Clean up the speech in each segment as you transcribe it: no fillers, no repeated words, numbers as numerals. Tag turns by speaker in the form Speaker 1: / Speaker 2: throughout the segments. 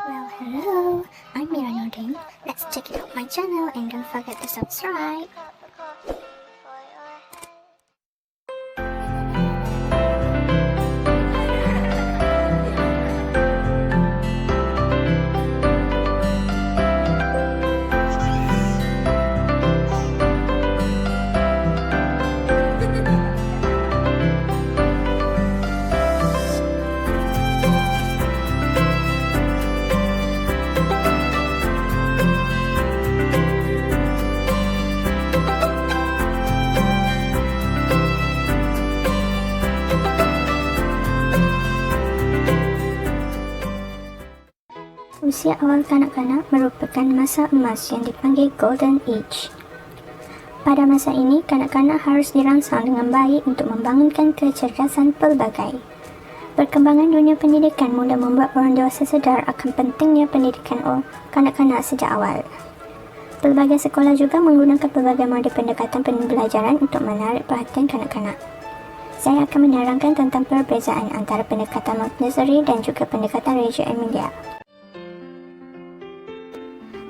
Speaker 1: Well, hello, I'm Mira Nordin. Let's check it out my channel and don't forget to subscribe. Usia awal kanak-kanak merupakan masa emas yang dipanggil Golden Age. Pada masa ini, kanak-kanak harus dirangsang dengan baik untuk membangunkan kecerdasan pelbagai. Perkembangan dunia pendidikan mula membuat orang dewasa sedar akan pentingnya pendidikan kanak-kanak sejak awal. Pelbagai sekolah juga menggunakan pelbagai model pendekatan pembelajaran untuk menarik perhatian kanak-kanak. Saya akan menerangkan tentang perbezaan antara pendekatan Montessori dan juga pendekatan Reggio Emilia.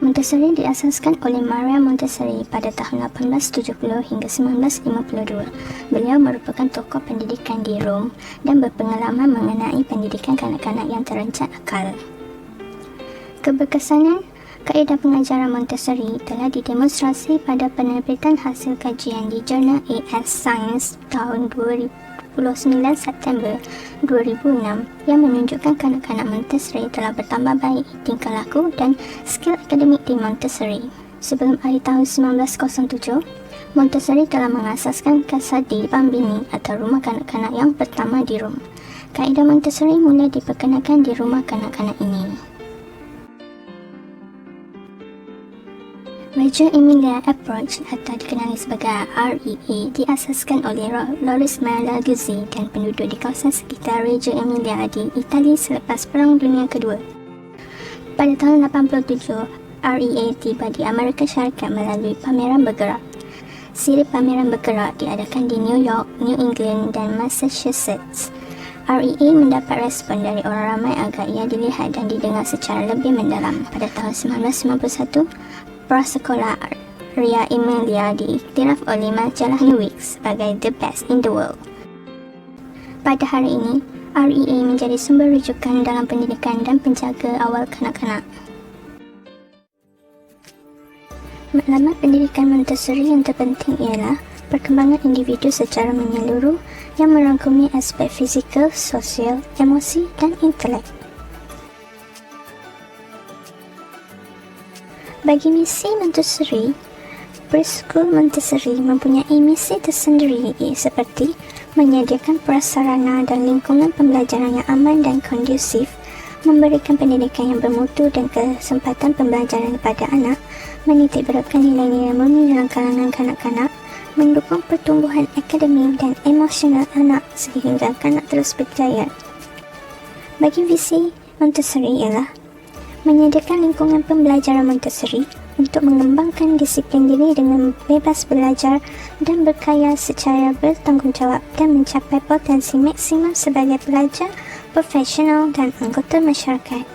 Speaker 1: Montessori diasaskan oleh Maria Montessori pada tahun 1870 hingga 1952. Beliau merupakan tokoh pendidikan di Rom dan berpengalaman mengenai pendidikan kanak-kanak yang terancang akal. Keberkesanan kaedah pengajaran Montessori telah didemonstrasi pada penerbitan hasil kajian di jurnal AS Science tahun 29 September 2006 yang menunjukkan kanak-kanak Montessori telah bertambah baik tingkah laku dan skill akademik di Montessori. Sebelum akhir tahun 1907, Montessori telah mengasaskan Casa di Bambini atau rumah kanak-kanak yang pertama di Rom. Kaedah Montessori mula diperkenalkan di rumah kanak-kanak ini. Reggio Emilia Approach atau dikenali sebagai REA diasaskan oleh Loris Malaguzzi dan penduduk di kawasan sekitar Reggio Emilia di Itali selepas Perang Dunia Kedua. Pada tahun 87, REA tiba di Amerika Syarikat melalui pameran bergerak. Siri pameran bergerak diadakan di New York, New England dan Massachusetts. REA mendapat respon dari orang ramai agar ia dilihat dan didengar secara lebih mendalam. Pada tahun 1991, prasekolah Reggio Emilia diiktiraf oleh majalah Newsweek sebagai the best in the world. Pada hari ini, REA menjadi sumber rujukan dalam pendidikan dan penjaga awal kanak-kanak. Maklumat pendidikan Montessori yang terpenting ialah perkembangan individu secara menyeluruh yang merangkumi aspek fizikal, sosial, emosi dan intelek. Bagi misi Montessori, preschool Montessori mempunyai misi tersendiri seperti menyediakan prasarana dan lingkungan pembelajaran yang aman dan kondusif, memberikan pendidikan yang bermutu dan kesempatan pembelajaran kepada anak, menitikberatkan nilai-nilai murni dalam kalangan kanak-kanak, mendukung pertumbuhan akademik dan emosional anak sehingga kanak terus berjaya. Bagi visi Montessori ialah menyediakan lingkungan pembelajaran Montessori untuk mengembangkan disiplin diri dengan bebas belajar dan berkaya secara bertanggungjawab dan mencapai potensi maksimum sebagai pelajar, profesional dan anggota masyarakat.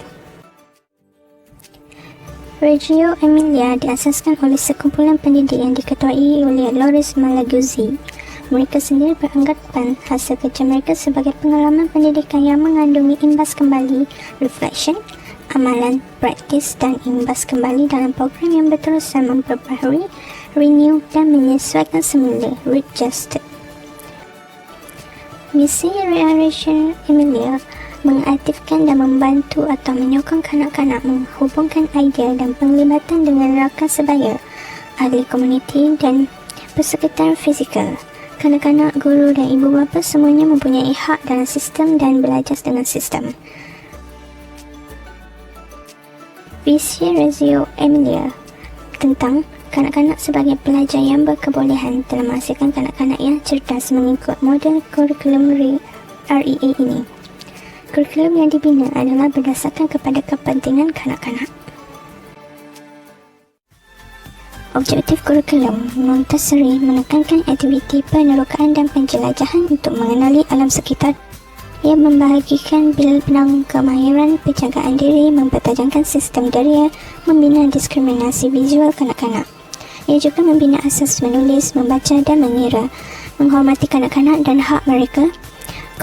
Speaker 1: Reggio Emilia diasaskan oleh sekumpulan pendidik yang diketuai oleh Loris Malaguzzi. Mereka sendiri beranggapan hasil kerja mereka sebagai pengalaman pendidikan yang mengandungi imbas kembali, reflection, amalan, praktis dan imbas kembali dalam program yang berterusan memperbaharui, renew dan menyesuaikan semula, readjusted. Misi Reggio Emilia mengaktifkan dan membantu atau menyokong kanak-kanak menghubungkan idea dan penglibatan dengan rakan sebaya, ahli komuniti dan persekitaran fizikal. Kanak-kanak, guru dan ibu bapa semuanya mempunyai hak dalam sistem dan belajar dengan sistem. Visi Reggio Emilia tentang kanak-kanak sebagai pelajar yang berkebolehan telah menghasilkan kanak-kanak yang cerdas mengikut model kurikulum REA ini. Kurikulum yang dibina adalah berdasarkan kepada kepentingan kanak-kanak. Objektif kurikulum Montessori menekankan aktiviti penerokaan dan penjelajahan untuk mengenali alam sekitar Ia membahagikan bidang kemahiran penjagaan diri, mempertajamkan sistem deria, membina diskriminasi visual kanak-kanak. Ia juga membina asas menulis, membaca dan mengira, menghormati kanak-kanak dan hak mereka,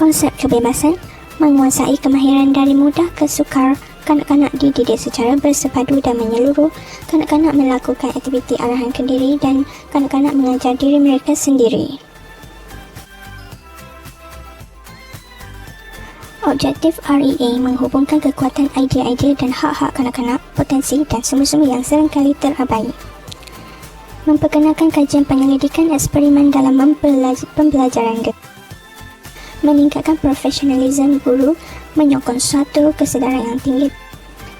Speaker 1: konsep kebebasan, menguasai kemahiran dari mudah ke sukar. Kanak-kanak dididik secara bersepadu dan menyeluruh, kanak-kanak melakukan aktiviti arahan ke diri dan kanak-kanak mengajar diri mereka sendiri. Objektif REA menghubungkan kekuatan idea-idea dan hak-hak kanak-kanak, potensi dan sumber-sumber yang seringkali terabai. Memperkenalkan kajian penyelidikan eksperimen dalam pembelajaran meningkatkan profesionalisme guru, menyokong suatu kesedaran yang tinggi,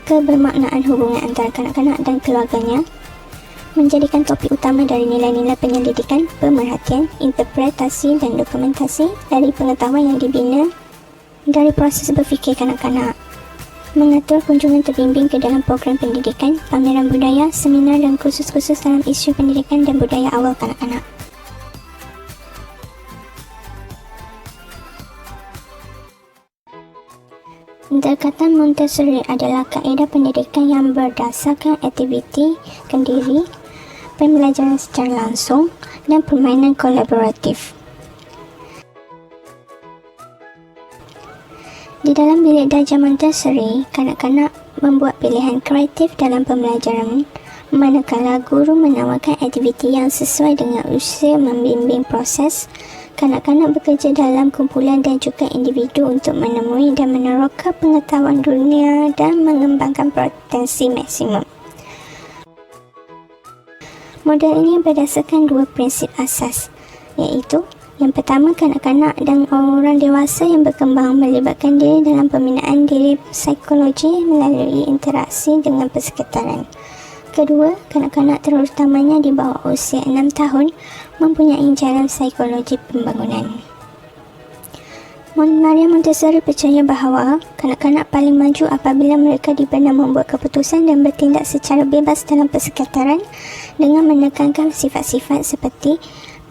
Speaker 1: kebermaknaan hubungan antara kanak-kanak dan keluarganya, menjadikan topik utama dari nilai-nilai penyelidikan, pemerhatian, interpretasi dan dokumentasi dari pengetahuan yang dibina dari proses berfikir kanak-kanak, mengatur kunjungan terbimbing ke dalam program pendidikan, pameran budaya, seminar dan kursus-kursus dalam isu pendidikan dan budaya awal kanak-kanak. Pendekatan Montessori adalah kaedah pendidikan yang berdasarkan aktiviti kendiri, pembelajaran secara langsung, dan permainan kolaboratif. Di dalam bilik darjah Montessori, kanak-kanak membuat pilihan kreatif dalam pembelajaran, manakala guru menawarkan aktiviti yang sesuai dengan usia membimbing proses. Kanak-kanak bekerja dalam kumpulan dan juga individu untuk menemui dan meneroka pengetahuan dunia dan mengembangkan potensi maksimum. Model ini berdasarkan dua prinsip asas, iaitu yang pertama, kanak-kanak dan orang dewasa yang berkembang melibatkan diri dalam pembinaan diri psikologi melalui interaksi dengan persekitaran. Kedua, kanak-kanak terutamanya di bawah usia 6 tahun mempunyai jalan psikologi pembangunan. Maria Montessori percaya bahawa kanak-kanak paling maju apabila mereka dibina membuat keputusan dan bertindak secara bebas dalam persekitaran dengan menekankan sifat-sifat seperti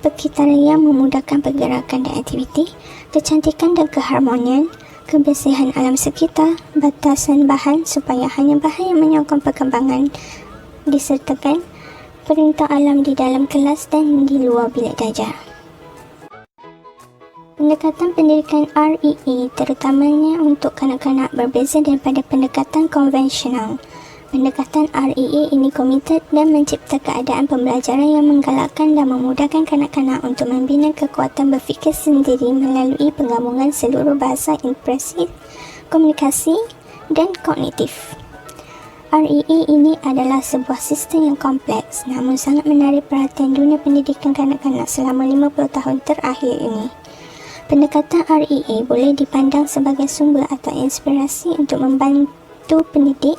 Speaker 1: perkitarian memudahkan pergerakan dan aktiviti, kecantikan dan keharmonian, kebersihan alam sekitar, batasan bahan supaya hanya bahan yang menyokong perkembangan disertakan perintah alam di dalam kelas dan di luar bilik darjah. Pendekatan pendidikan REA terutamanya untuk kanak-kanak berbeza daripada pendekatan konvensional. Pendekatan REA ini komited dan mencipta keadaan pembelajaran yang menggalakkan dan memudahkan kanak-kanak untuk membina kekuatan berfikir sendiri melalui penggabungan seluruh bahasa ekspresif, komunikasi dan kognitif. REA ini adalah sebuah sistem yang kompleks namun sangat menarik perhatian dunia pendidikan kanak-kanak selama 50 tahun terakhir ini. Pendekatan REA boleh dipandang sebagai sumber atau inspirasi untuk membantu pendidik,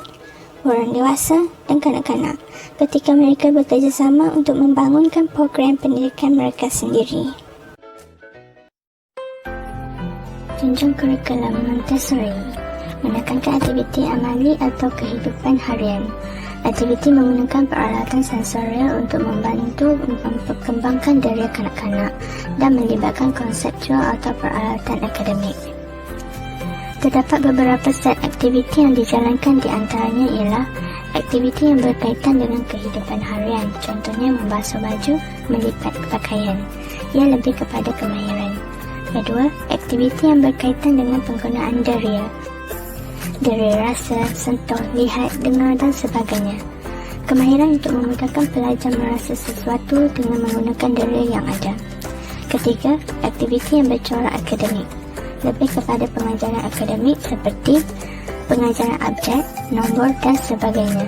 Speaker 1: orang dewasa dan kanak-kanak ketika mereka bekerjasama untuk membangunkan program pendidikan mereka sendiri. Junjung kurikulum Montessori menekankan aktiviti amali atau kehidupan harian. Aktiviti menggunakan peralatan sensorial untuk membantu memperkembangkan diri kanak-kanak dan melibatkan konseptual atau peralatan akademik. Terdapat beberapa set aktiviti yang dijalankan, di antaranya ialah aktiviti yang berkaitan dengan kehidupan harian, contohnya membasuh baju, melipat pakaian. Ia lebih kepada kemahiran. Kedua, aktiviti yang berkaitan dengan penggunaan deria. Deria rasa, sentuh, lihat, dengar dan sebagainya. Kemahiran untuk memudahkan pelajar merasa sesuatu dengan menggunakan deria yang ada. Ketiga, aktiviti yang bercorak akademik. Lebih kepada pengajaran akademik seperti pengajaran objek, nombor dan sebagainya.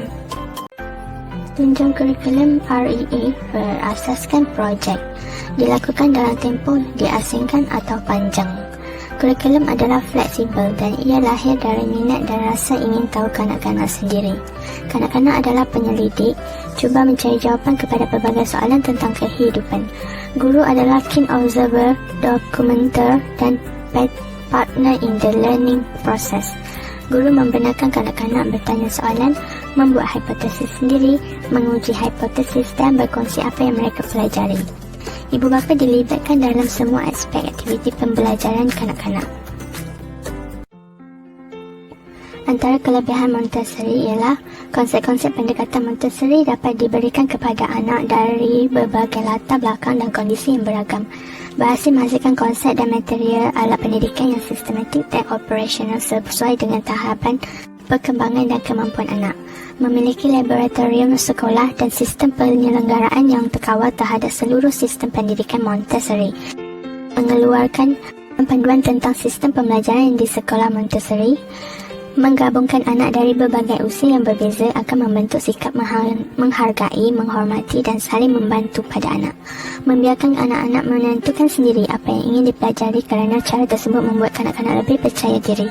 Speaker 1: Tunjung kurikulum REA berasaskan projek, dilakukan dalam tempoh diasingkan atau panjang. Kurikulum adalah fleksibel dan ia lahir dari minat dan rasa ingin tahu kanak-kanak sendiri. Kanak-kanak adalah penyelidik, cuba mencari jawapan kepada pelbagai soalan tentang kehidupan. Guru adalah keen observer, documenter dan partner in the learning process. Guru membenarkan kanak-kanak bertanya soalan, membuat hipotesis sendiri, menguji hipotesis dan berkongsi apa yang mereka pelajari. Ibu bapa dilibatkan dalam semua aspek aktiviti pembelajaran kanak-kanak. Antara kelebihan Montessori ialah konsep-konsep pendekatan Montessori dapat diberikan kepada anak dari berbagai latar belakang dan kondisi yang beragam, berhasil menghasilkan konsep dan material alat pendidikan yang sistematik dan operasional sesuai dengan tahapan perkembangan dan kemampuan anak, memiliki laboratorium sekolah dan sistem penyelenggaraan yang terkawal terhadap seluruh sistem pendidikan Montessori, mengeluarkan panduan tentang sistem pembelajaran di sekolah Montessori, menggabungkan anak dari berbagai usia yang berbeza akan membentuk sikap menghargai, menghormati dan saling membantu pada anak. Membiarkan anak-anak menentukan sendiri apa yang ingin dipelajari kerana cara tersebut membuat kanak-kanak lebih percaya diri.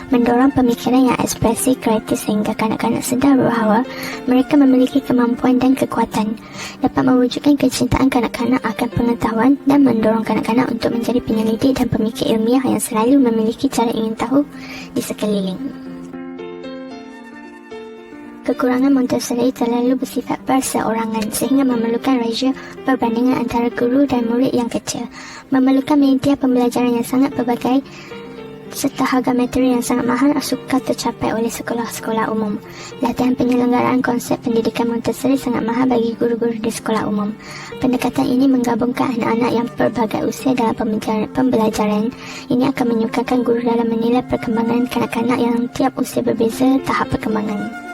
Speaker 1: Mendorong pemikiran yang ekspresif kreatif sehingga kanak-kanak sedar bahawa mereka memiliki kemampuan dan kekuatan, dapat mewujudkan kecintaan kanak-kanak akan pengetahuan dan mendorong kanak-kanak untuk menjadi penyelidik dan pemikir ilmiah yang selalu memiliki cara ingin tahu di sekeliling. Kekurangan Montessori terlalu bersifat perseorangan sehingga memerlukan rasio perbandingan antara guru dan murid yang kecil, memerlukan media pembelajaran yang sangat pelbagai serta harga material yang sangat mahal sukar tercapai oleh sekolah-sekolah umum. Latihan penyelenggaraan konsep pendidikan Montessori sangat mahal bagi guru-guru di sekolah umum. Pendekatan ini menggabungkan anak-anak yang pelbagai usia dalam pembelajaran. Ini akan menyukarkan guru dalam menilai perkembangan kanak-kanak yang tiap usia berbeza tahap perkembangan.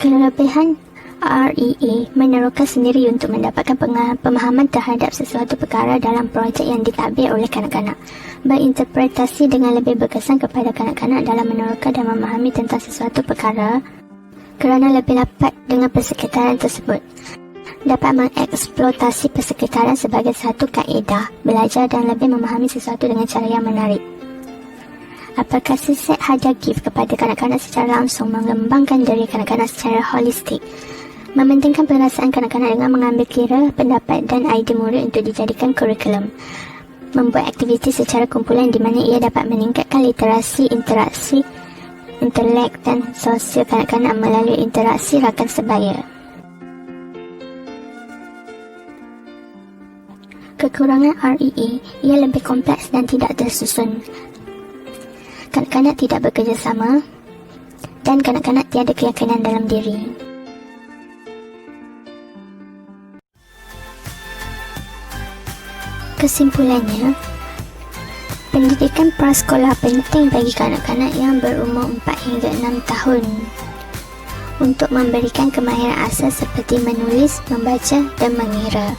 Speaker 1: Kelebihan REA meneroka sendiri untuk mendapatkan pemahaman terhadap sesuatu perkara dalam projek yang ditadbir oleh kanak-kanak, berinterpretasi dengan lebih berkesan kepada kanak-kanak dalam meneroka dan memahami tentang sesuatu perkara kerana lebih dapat dengan persekitaran tersebut, dapat mengeksploitasi persekitaran sebagai satu kaedah belajar dan lebih memahami sesuatu dengan cara yang menarik. Aplikasi set hadiah gift kepada kanak-kanak secara langsung mengembangkan diri kanak-kanak secara holistik, mementingkan perasaan kanak-kanak dengan mengambil kira pendapat dan idea murid untuk dijadikan kurikulum, membuat aktiviti secara kumpulan di mana ia dapat meningkatkan literasi, interaksi, intelek dan sosial kanak-kanak melalui interaksi rakan sebaya. Kekurangan REA ia lebih kompleks dan tidak tersusun. Kanak-kanak tidak bekerjasama dan kanak-kanak tiada keyakinan dalam diri. Kesimpulannya, pendidikan prasekolah penting bagi kanak-kanak yang berumur 4 hingga 6 tahun untuk memberikan kemahiran asas seperti menulis, membaca dan mengira.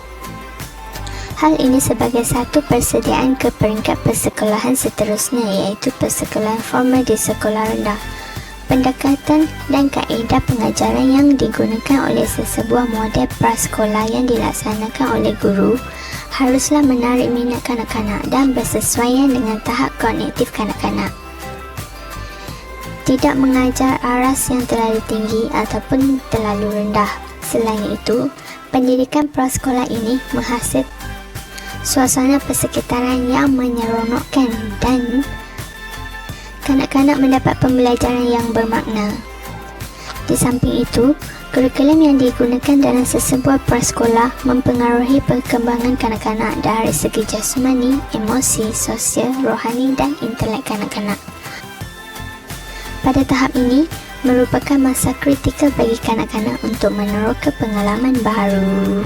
Speaker 1: Hal ini sebagai satu persediaan ke peringkat persekolahan seterusnya, iaitu persekolahan formal di sekolah rendah. Pendekatan dan kaedah pengajaran yang digunakan oleh sesebuah model prasekolah yang dilaksanakan oleh guru haruslah menarik minat kanak-kanak dan bersesuaian dengan tahap kognitif kanak-kanak. Tidak mengajar aras yang terlalu tinggi ataupun terlalu rendah. Selain itu, pendidikan prasekolah ini menghasilkan suasana persekitaran yang menyeronokkan dan kanak-kanak mendapat pembelajaran yang bermakna. Di samping itu, kurikulum yang digunakan dalam sesebuah prasekolah mempengaruhi perkembangan kanak-kanak dari segi jasmani, emosi, sosial, rohani dan intelek kanak-kanak. Pada tahap ini, merupakan masa kritikal bagi kanak-kanak untuk meneroka pengalaman baru.